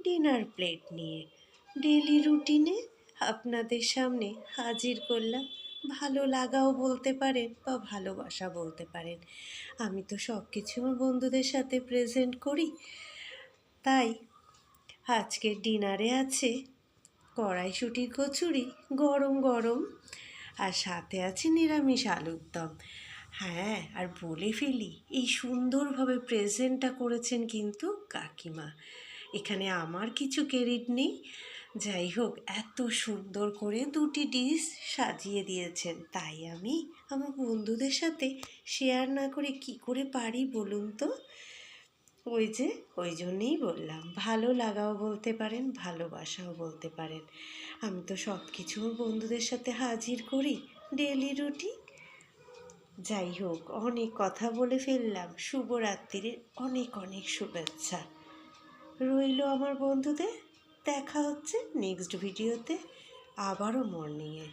Dinner plate নিয়ে daily রুটিনে আপনাদের সামনে হাজির করলাম। ভালো লাগাও বলতে পারেন বা ভালোবাসা বলতে পারেন। আমি তো সব কিছু আমার বন্ধুদের সাথে প্রেজেন্ট করি। তাই আজকের ডিনারে আছে কড়াইশুঁটির কচুরি গরম গরম, আর সাথে আছে নিরামিষ আলুর দম। হ্যাঁ, আর বলে ফেলি, এই সুন্দরভাবে প্রেজেন্টটা করেছেন কিন্তু কাকিমা। এখানে আমার কিছু ক্রেডিট নেই। যাই হোক, এত সুন্দর করে দুটি ডিশ সাজিয়ে দিয়েছেন, তাই আমি আমার বন্ধুদের সাথে শেয়ার না করে কি করে পারি বলুন তো? ওই জন্যেই বললাম, ভালো লাগাও বলতে পারেন, ভালোবাসাও বলতে পারেন। আমি তো সব কিছু বন্ধুদের সাথে হাজির করি ডেলি রুটিন। যাই হোক, অনেক কথা বলে ফেললাম। শুভরাত্রির অনেক অনেক শুভেচ্ছা রইল আমার বন্ধুদের। দেখা হচ্ছে নেক্সট ভিডিওতে, আবারও মর্নিংয়ে।